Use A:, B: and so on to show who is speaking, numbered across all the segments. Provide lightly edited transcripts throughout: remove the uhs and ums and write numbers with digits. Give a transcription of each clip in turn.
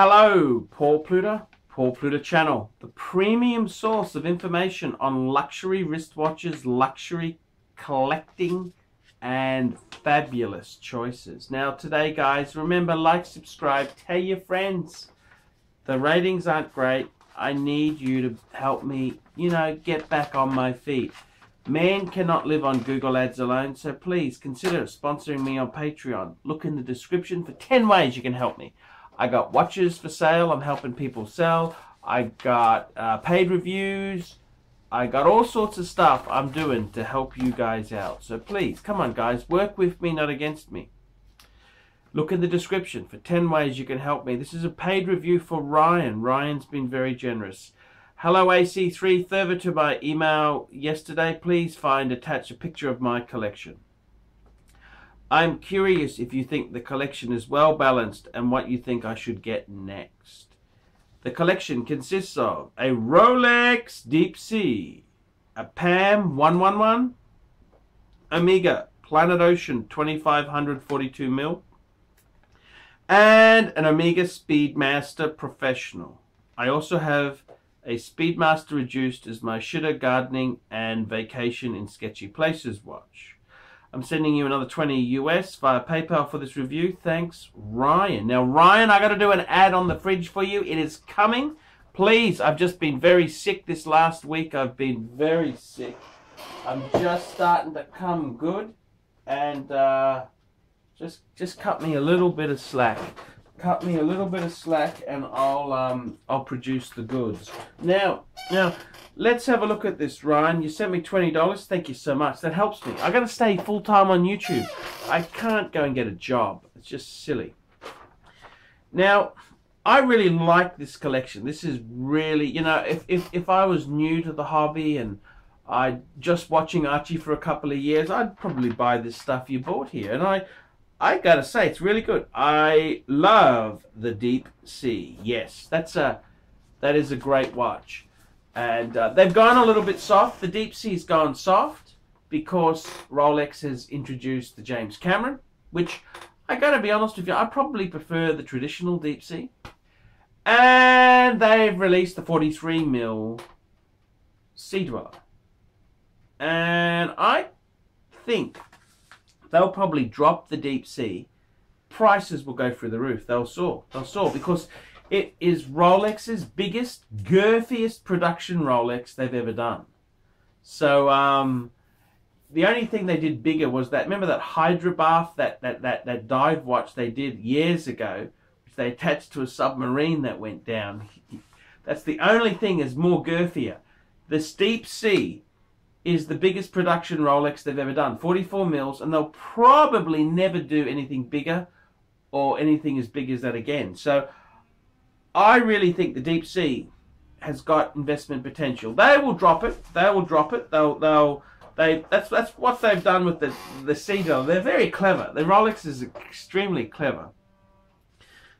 A: Hello, Paul Pluta channel, the premium source of information on luxury wristwatches, luxury collecting, and fabulous choices. Now today, guys, remember, like, subscribe, tell your friends. The ratings aren't great. I need you to help me, get back on my feet. Man cannot live on Google Ads alone, so please consider sponsoring me on Patreon. Look in the description for 10 ways you can help me. I got watches for sale. I'm helping people sell. I got paid reviews. I got all sorts of stuff I'm doing to help you guys out. So please, come on, guys. Work with me, not against me. Look in the description for 10 ways you can help me. This is a paid review for Ryan. Ryan's been very generous. Hello, AC3. Further to my email yesterday, please attach a picture of my collection. I'm curious if you think the collection is well balanced and what you think I should get next. The collection consists of a Rolex Deep Sea, a PAM 111, Omega Planet Ocean 2500 42mm, and an Omega Speedmaster Professional. I also have a Speedmaster Reduced as my shitter, gardening, and vacation in sketchy places watch. I'm sending you another 20 US via PayPal for this review. Thanks, Ryan. Now, Ryan, I got to do an ad on the fridge for you. It is coming. Please, I've just been very sick this last week. I've been very sick. I'm just starting to come good. And just cut me a little bit of slack. Cut me a little bit of slack and I'll produce the goods. Now, let's have a look at this, Ryan. You sent me $20. Thank you so much. That helps me. I got to stay full-time on YouTube. I can't go and get a job. It's just silly. Now, I really like this collection. This is really, if I was new to the hobby and I just watching Archie for a couple of years, I'd probably buy this stuff you bought here. And I gotta say, it's really good. I love the Deep Sea. Yes, that is a great watch. And they've gone a little bit soft. The Deep Sea's gone soft because Rolex has introduced the James Cameron, which I gotta be honest with you, I probably prefer the traditional Deep Sea. And they've released the 43mm Sea Dweller. And I think they'll probably drop the Deep Sea. Prices will go through the roof. They'll soar. They'll soar because it is Rolex's biggest, girthiest production Rolex they've ever done. So the only thing they did bigger was that, remember that Hydra Bath, that dive watch they did years ago, which they attached to a submarine that went down. That's the only thing is more girthier. This Deep Sea is the biggest production Rolex they've ever done, 44mm, and they'll probably never do anything bigger or anything as big as that again. So I really think the Deep Sea has got investment potential. They will drop it. They will drop it. That's what they've done with the Sea Dweller. They're very clever. The Rolex is extremely clever.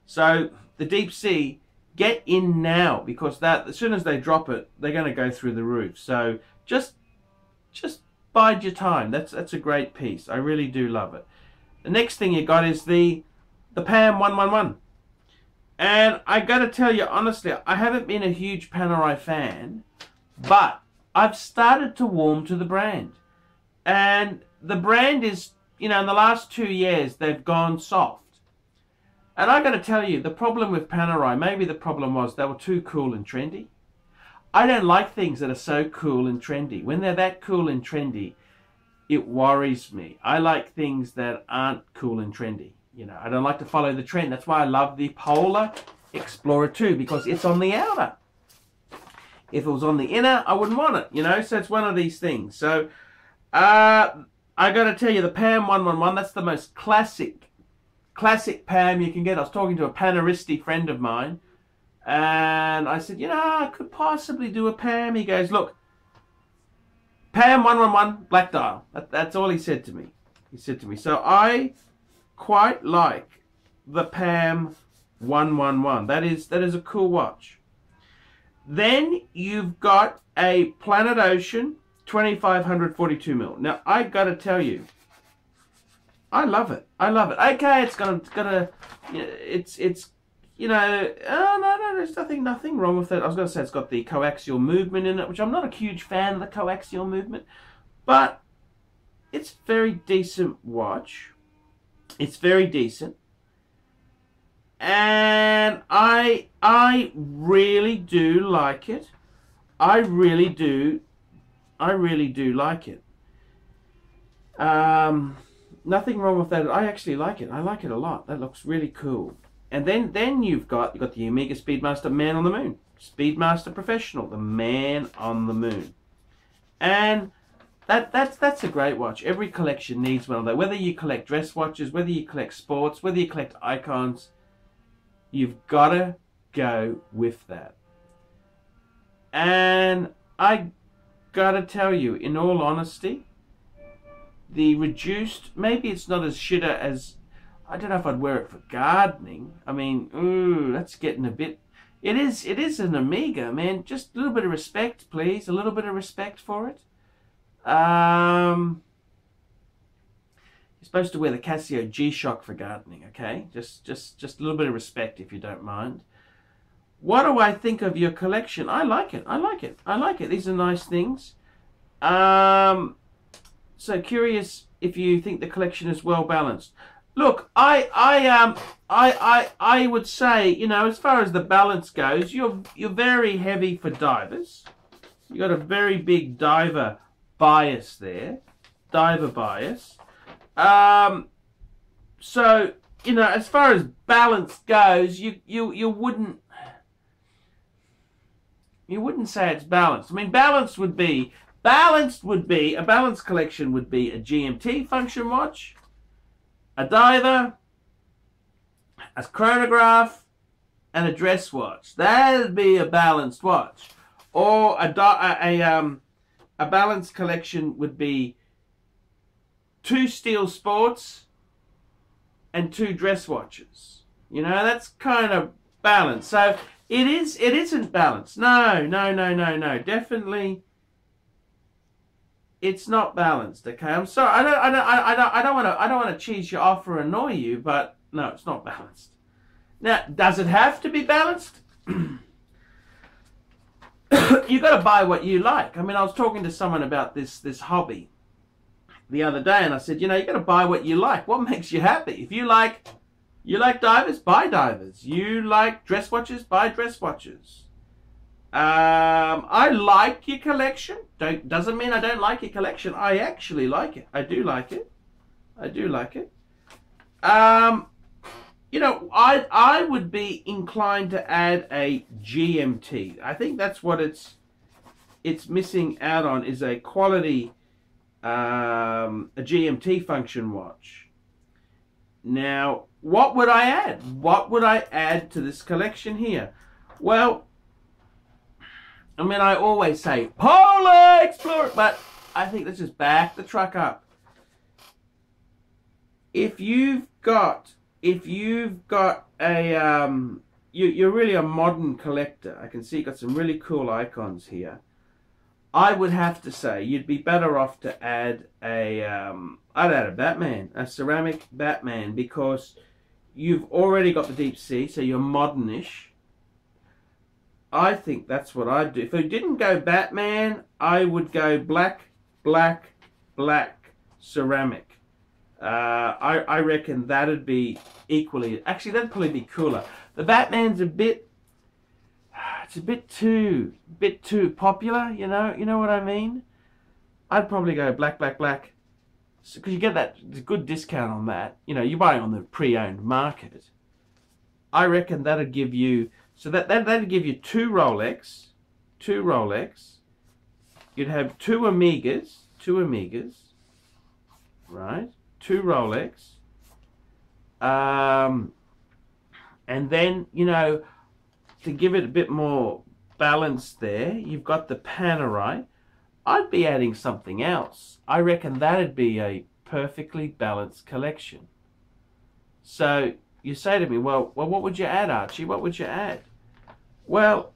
A: So the Deep Sea, get in now, because as soon as they drop it, they're going to go through the roof. So just bide your time. That's a great piece. I really do love it. The next thing you got is the PAM 111. And I got to tell you, honestly, I haven't been a huge Panerai fan, but I've started to warm to the brand. And the brand is, in the last 2 years, they've gone soft. And I got to tell you, the problem with Panerai, maybe the problem was they were too cool and trendy. I don't like things that are so cool and trendy. When they're that cool and trendy, it worries me. I like things that aren't cool and trendy. I don't like to follow the trend. That's why I love the Polar Explorer 2, because it's on the outer. If it was on the inner, I wouldn't want it, So it's one of these things. So I got to tell you, the PAM 111, that's the most classic PAM you can get. I was talking to a Paneristi friend of mine, and I said, I could possibly do a PAM. He goes, look, PAM 111, black dial. That's all he said to me. So I quite like the PAM 111. That is a cool watch. Then you've got a Planet Ocean 2500 42mm. Now I got to tell you, I love it. I love it. Okay, it's you know, no, there's nothing wrong with it. I was going to say it's got the coaxial movement in it, which I'm not a huge fan of the coaxial movement, but it's a very decent watch. It's very decent. And I really do like it. I really do like it. Nothing wrong with that. I actually like it. I like it a lot. That looks really cool. And then you've got the Omega Speedmaster Man on the Moon. Speedmaster Professional, the Man on the Moon. And that's a great watch. Every collection needs one of those. Whether you collect dress watches, whether you collect sports, whether you collect icons, you've got to go with that. And I got to tell you, in all honesty, the reduced, maybe it's not as shitter as, I don't know if I'd wear it for gardening. I mean, ooh, that's getting a bit, it is an Omega, man. Just a little bit of respect, please. A little bit of respect for it. You're supposed to wear the Casio G-Shock for gardening, okay? Just a little bit of respect, if you don't mind. What do I think of your collection? I like it. I like it. I like it. These are nice things. So curious if you think the collection is well balanced. Look, I would say, you know, as far as the balance goes, you're very heavy for divers. You got a very big diver bias there, diver bias. So you know, as far as balance goes, you wouldn't say it's balanced. I mean, balanced would be a balanced collection would be a GMT function watch, a diver, a chronograph, and a dress watch. That'd be a balanced watch. Or a balanced collection would be 2 steel sports and 2 dress watches. You know, that's kind of balanced. So it isn't balanced. No. Definitely it's not balanced, okay? I'm sorry. I don't want to cheese you off or annoy you, but no, it's not balanced. Now, does it have to be balanced? You got to buy what you like. I mean, I was talking to someone about this hobby the other day, and I said, you know, you got to buy what you like. What makes you happy? If you like divers, buy divers. You like dress watches, buy dress watches. I like your collection. Doesn't mean I don't like your collection. I actually like it. I do like it. I do like it. You know, I would be inclined to add a GMT. I think that's what it's missing out on, is a quality a GMT function watch. Now, what would I add? What would I add to this collection here? Well, I mean, I always say Polar Explorer, but I think let's just back the truck up. If you've got a you're really a modern collector. I can see you've got some really cool icons here. I would have to say you'd be better off to add a I'd add a Batman, a ceramic Batman, because you've already got the deep sea, so you're modernish. I think that's what I'd do. If I didn't go Batman, I would go black ceramic. I reckon that'd be equally. Actually, that'd probably be cooler. The Batman's a bit. It's a bit too popular. You know what I mean. I'd probably go black, because you get that good discount on that. You know, you're buying on the pre-owned market. I reckon that'd give you. So that'd give you 2 Rolex. You'd have 2 Omegas, right? 2 Rolex. And then, you know, to give it a bit more balance there, you've got the Panerai. I'd be adding something else. I reckon that'd be a perfectly balanced collection. So you say to me, well, what would you add, Archie? What would you add? Well,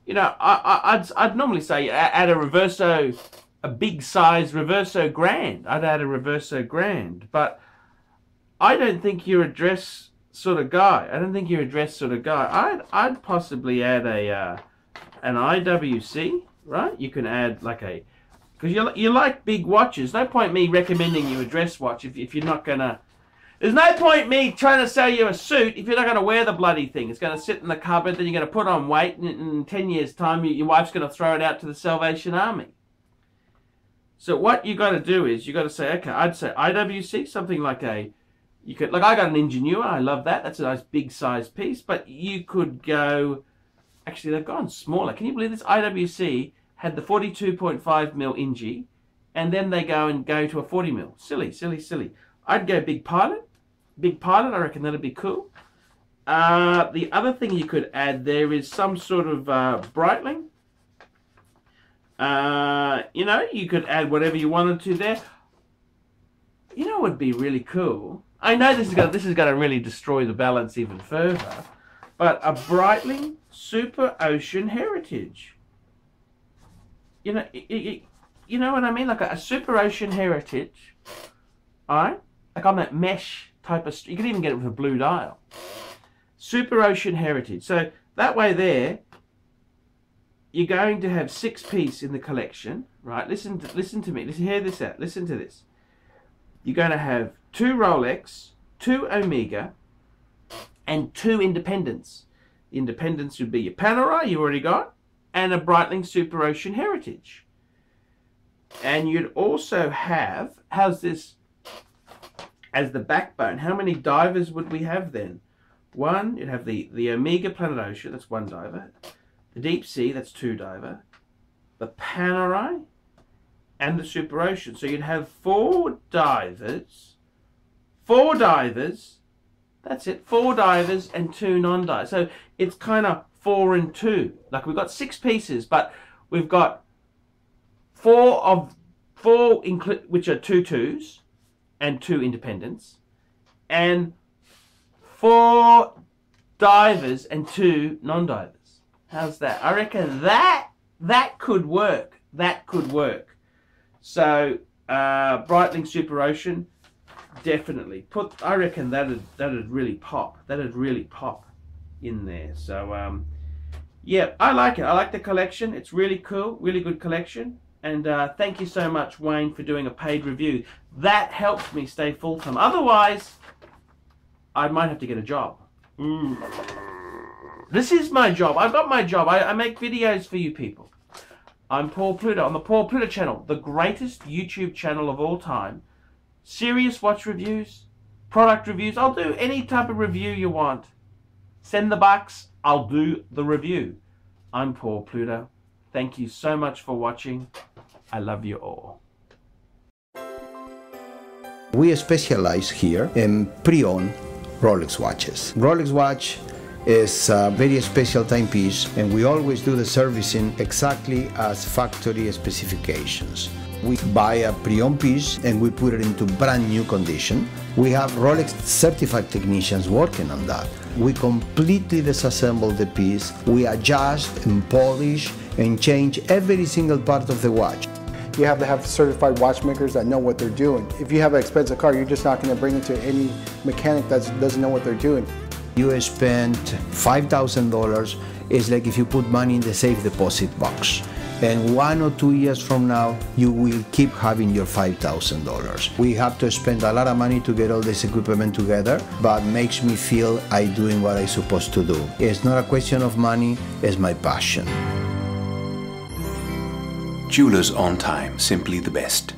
A: you know, I'd normally say add a Reverso, a big size Reverso Grand. I'd add a Reverso Grand, but I don't think you're a dress sort of guy. I don't think you're a dress sort of guy. I'd possibly add a an IWC, right? You can add like a, because you like big watches. No point me recommending you a dress watch if you're not gonna. There's no point me trying to sell you a suit if you're not going to wear the bloody thing. It's going to sit in the cupboard, then you're going to put on weight, and in 10 years' time, your wife's going to throw it out to the Salvation Army. So what you got to do is, you got to say, okay, I'd say IWC, something like a, you could, like I got an Ingenua, I love that. That's a nice big size piece, but you could go, actually they've gone smaller. Can you believe this? IWC had the 42.5 mil Ingie, and then they go to a 40 mil. Silly, silly, silly. I'd go Big Pilot. Big Pilot, I reckon that'd be cool. The other thing you could add there is some sort of Breitling. You know, you could add whatever you wanted to there. You know what would be really cool? I know this is going to really destroy the balance even further, but a Breitling Super Ocean Heritage. You know what I mean? Like a Super Ocean Heritage. Alright? Like on that mesh type of, you could even get it with a blue dial. Super Ocean Heritage. So that way there, you're going to have 6 pieces in the collection, right? Listen to me. Hear this out. Listen to this. You're going to have 2 Rolex, 2 Omega, and 2 Independents. The Independents would be your Panerai, you already got, and a Breitling Super Ocean Heritage. And you'd also have, how's this? As the backbone, how many divers would we have then? 1, you'd have the Omega Planet Ocean, that's 1 diver. The Deep Sea, that's 2 diver. The Panerai and the Super Ocean. So you'd have 4 divers. 4 divers. That's it. 4 divers and 2 non-divers. So it's kind of 4 and 2. Like we've got 6 pieces, but we've got 4 which are 2 2s. And 2 Independents, and 4 divers and 2 non-divers. How's that? I reckon that could work. That could work. So Breitling Super Ocean, definitely. I reckon that'd really pop. That'd really pop in there. So yeah, I like it. I like the collection. It's really cool. Really good collection. And thank you so much, Wayne, for doing a paid review. That helps me stay full-time. Otherwise, I might have to get a job. This is my job. I've got my job. I make videos for you people. I'm Paul Pluta on the Paul Pluta channel, the greatest YouTube channel of all time. Serious watch reviews, product reviews. I'll do any type of review you want. Send the bucks. I'll do the review. I'm Paul Pluta. Thank you so much for watching. I love you all.
B: We specialize here in pre-owned Rolex watches. Rolex watch is a very special timepiece, and we always do the servicing exactly as factory specifications. We buy a pre-owned piece and we put it into brand new condition. We have Rolex certified technicians working on that. We completely disassemble the piece. We adjust and polish and change every single part of the watch.
C: You have to have certified watchmakers that know what they're doing. If you have an expensive car, you're just not going to bring it to any mechanic that doesn't know what they're doing.
B: You spend $5,000, it's like if you put money in the safe deposit box. And 1 or 2 years from now, you will keep having your $5,000. We have to spend a lot of money to get all this equipment together, but makes me feel I'm doing what I'm supposed to do. It's not a question of money, it's my passion.
D: Jewelers on time, simply the best.